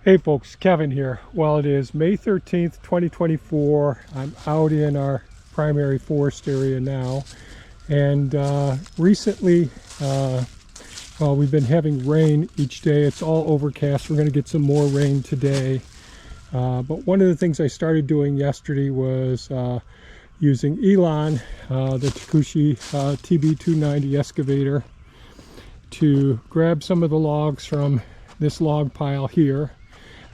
Hey folks, Kevin here. Well, it is May 13th, 2024. I'm out in our primary forest area now. And recently, well, we've been having rain each day. It's all overcast. We're going to get some more rain today. But one of the things I started doing yesterday was using Elon, the Takushi TB290 excavator, to grab some of the logs from this log pile here.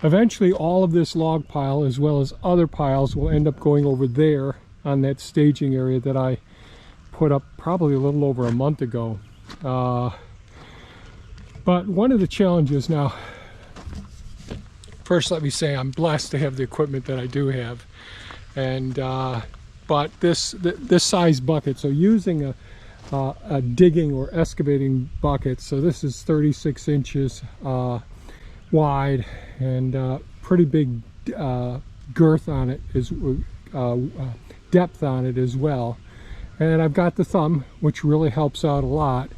Eventually all of this log pile, as well as other piles, will end up going over there on that staging area that I put up probably a little over a month ago. But one of the challenges now, first let me say I'm blessed to have the equipment that I do have, and but this size bucket, so using a digging or excavating bucket, so this is 36 inches wide and pretty big girth on it, is depth on it as well. And I've got the thumb, which really helps out a lot.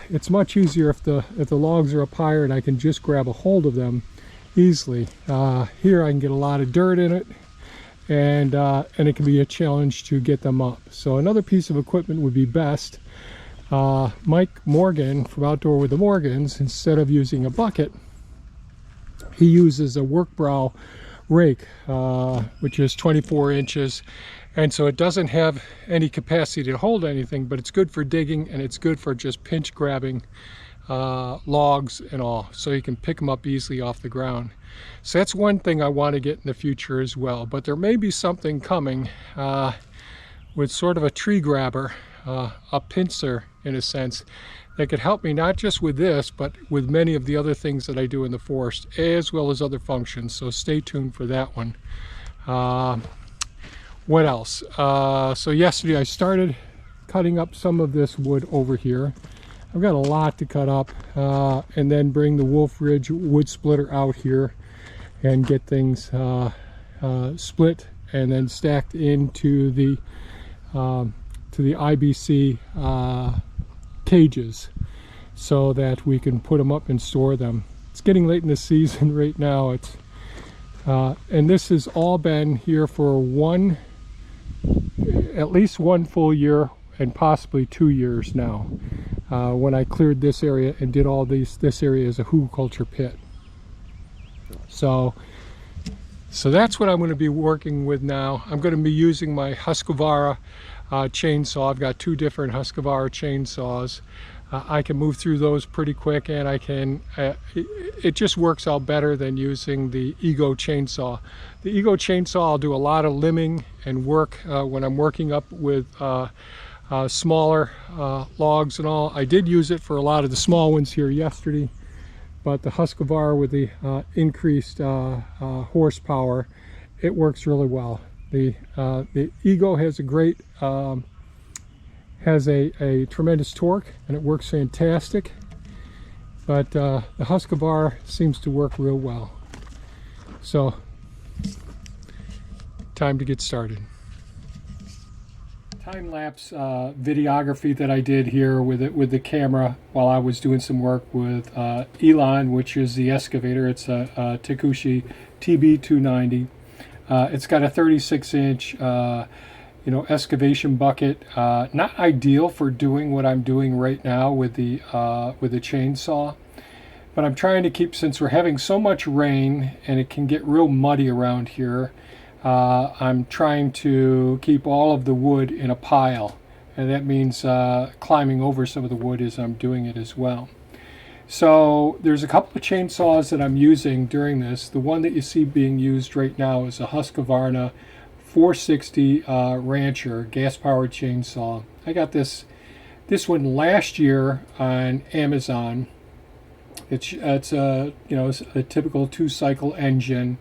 It's much easier if the logs are up higher and I can just grab a hold of them easily. Here I can get a lot of dirt in it, and it can be a challenge to get them up. So another piece of equipment would be best. Mike Morgan from Outdoor with the Morgans, instead of using a bucket, he uses a work brow rake, which is 24 inches, and so it doesn't have any capacity to hold anything, but it's good for digging and it's good for just pinch grabbing logs and all, so you can pick them up easily off the ground. So that's one thing I want to get in the future as well. But there may be something coming with sort of a tree grabber, a pincer in a sense, that could help me not just with this, but with many of the other things that I do in the forest, as well as other functions. So stay tuned for that one. What else? So yesterday I started cutting up some of this wood over here. I've got a lot to cut up, and then bring the Wolf Ridge wood splitter out here and get things split and then stacked into the IBC cages, so that we can put them up and store them. It's getting late in the season right now. It's and this has all been here for at least one full year and possibly 2 years now, when I cleared this area and did all this area as a hugelkultur pit. So that's what I'm going to be working with now. I'm going to be using my Husqvarna chainsaw. I've got two different Husqvarna chainsaws. I can move through those pretty quick, and I can it just works out better than using the Ego chainsaw. The Ego chainsaw, I'll do a lot of limbing and work when I'm working up with smaller logs and all. I did use it for a lot of the small ones here yesterday, but the Husqvarna with the increased horsepower, it works really well. The Ego has a great has a tremendous torque, and it works fantastic, but the Husqvarna seems to work real well. So time to get started. Time-lapse videography that I did here with the camera while I was doing some work with Elon, which is the excavator. It's a Takushi TB290. It's got a 36-inch excavation bucket. Not ideal for doing what I'm doing right now with the chainsaw, but I'm trying to keep, since we're having so much rain and it can get real muddy around here, I'm trying to keep all of the wood in a pile, and that means climbing over some of the wood as I'm doing it as well. So there's a couple of chainsaws that I'm using during this. The one that you see being used right now is a Husqvarna 460 Rancher gas-powered chainsaw. I got this one last year on Amazon. It's a a typical 2-cycle engine,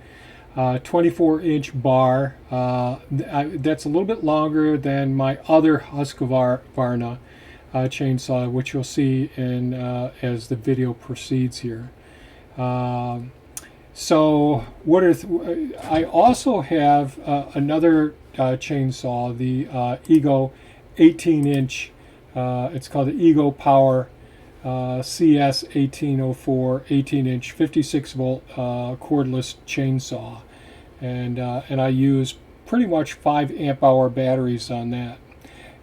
24-inch bar. That's a little bit longer than my other Husqvarna chainsaw, which you'll see in as the video proceeds here. So I also have another chainsaw, the Ego 18-inch. It's called the Ego Power CS 1804 18-inch 56-volt cordless chainsaw, and I use pretty much 5 amp hour batteries on that.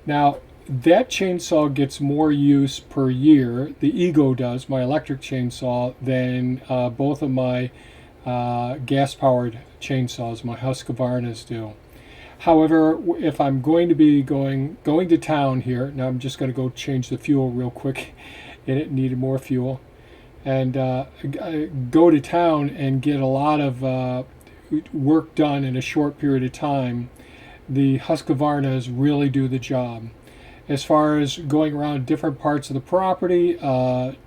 Now that chainsaw gets more use per year, the Ego does, my electric chainsaw, than both of my gas-powered chainsaws, my Husqvarnas, do. However, if I'm going to be going to town here, now I'm just going to go change the fuel real quick, and it needed more fuel, and go to town and get a lot of work done in a short period of time, the Husqvarnas really do the job. As far as going around different parts of the property,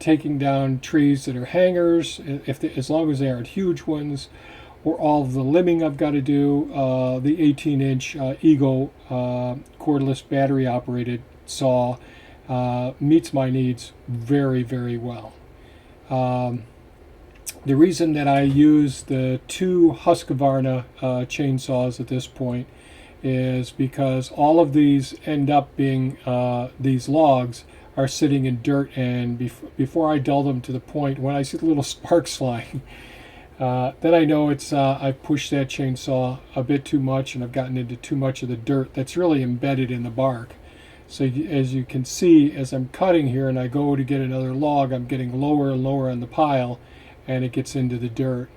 taking down trees that are hangers, as long as they aren't huge ones, or all of the limbing I've got to do, the 18-inch Ego cordless battery-operated saw meets my needs very, very well. The reason that I use the 2 Husqvarna chainsaws at this point is because all of these end up being, these logs are sitting in dirt, and before I dull them to the point, when I see the little sparks flying, then I know it's I've pushed that chainsaw a bit too much, and I've gotten into too much of the dirt that's really embedded in the bark. So as you can see, as I'm cutting here and I go to get another log, I'm getting lower and lower on the pile, and it gets into the dirt.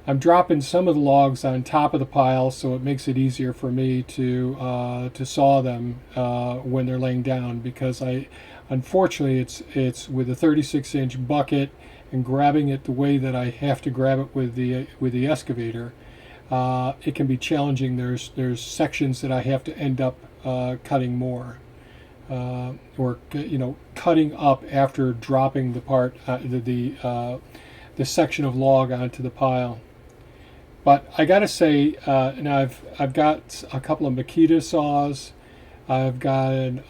I'm dropping some of the logs on top of the pile, so it makes it easier for me to saw them when they're laying down, because unfortunately it's with a 36-inch bucket and grabbing it the way that I have to grab it with the excavator. It can be challenging. There's sections that I have to end up cutting more, or cutting up after dropping the part the section of log onto the pile. But I gotta say, now I've got a couple of Makita saws. I've got an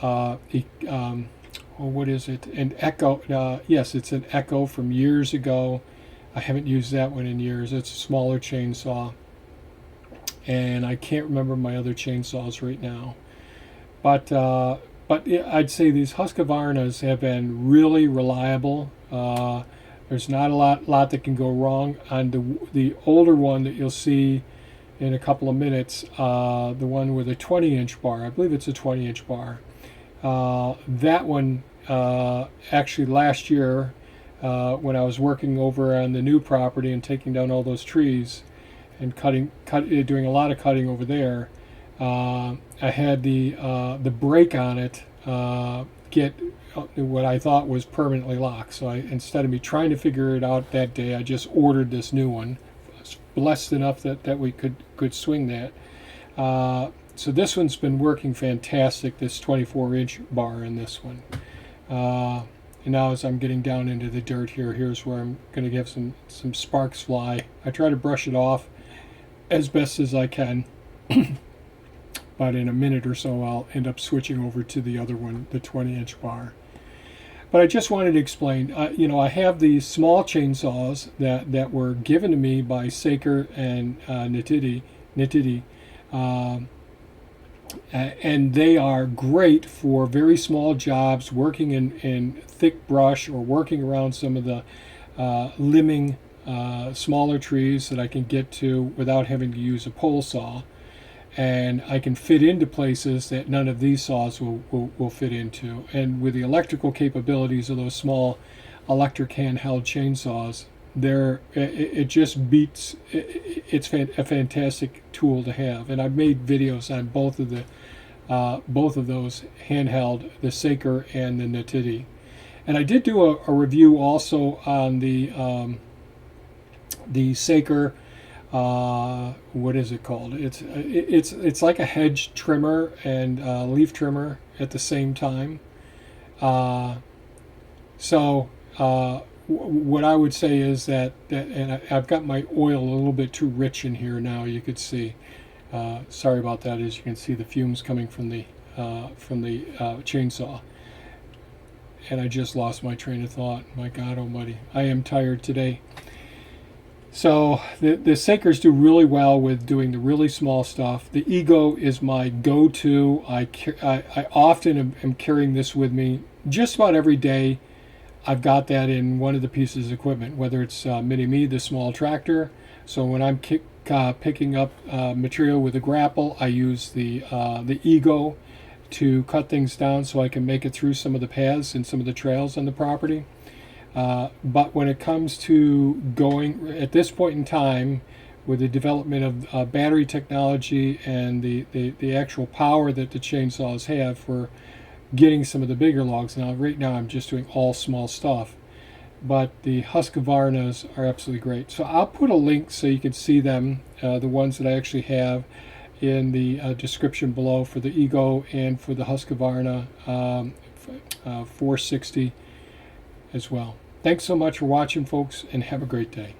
what is it? An Echo. Yes, it's an Echo from years ago. I haven't used that one in years. It's a smaller chainsaw, and I can't remember my other chainsaws right now. But I'd say these Husqvarnas have been really reliable. There's not a lot that can go wrong. On the older one that you'll see in a couple of minutes, the one with a 20-inch bar, I believe it's a 20-inch bar. That one, actually last year, when I was working over on the new property and taking down all those trees and doing a lot of cutting over there, I had the brake on it get what I thought was permanently locked. So instead of me trying to figure it out that day, I just ordered this new one. I was blessed enough that we could swing that. So this one's been working fantastic, this 24-inch bar in this one. And now as I'm getting down into the dirt here, here's where I'm going to have some sparks fly. I try to brush it off as best as I can. But in a minute or so, I'll end up switching over to the other one, the 20-inch bar. But I just wanted to explain, I have these small chainsaws that were given to me by Saker and Nitidi, and they are great for very small jobs, working in thick brush or working around some of the limbing smaller trees that I can get to without having to use a pole saw. And I can fit into places that none of these saws will fit into. And with the electrical capabilities of those small electric handheld chainsaws, it just beats. It's a fantastic tool to have. And I've made videos on both of those handheld, the Saker and the Nitidi. And I did do a review also on the Saker. What is it called? It's like a hedge trimmer and leaf trimmer at the same time. What I would say is that and I've got my oil a little bit too rich in here now. You could see. Sorry about that. As you can see, the fumes coming from the chainsaw. And I just lost my train of thought. My God Almighty, I am tired today. So the Sakers do really well with doing the really small stuff. The Ego is my go-to. I often am carrying this with me just about every day. I've got that in one of the pieces of equipment, whether it's Mini-Me, the small tractor. So when I'm picking up material with a grapple, I use the Ego to cut things down so I can make it through some of the paths and some of the trails on the property. But when it comes to going, at this point in time, with the development of battery technology and the actual power that the chainsaws have for getting some of the bigger logs. Now, right now, I'm just doing all small stuff. But the Husqvarnas are absolutely great. So I'll put a link so you can see them, the ones that I actually have, in the description below for the Ego and for the Husqvarna 460 as well. Thanks so much for watching, folks, and have a great day.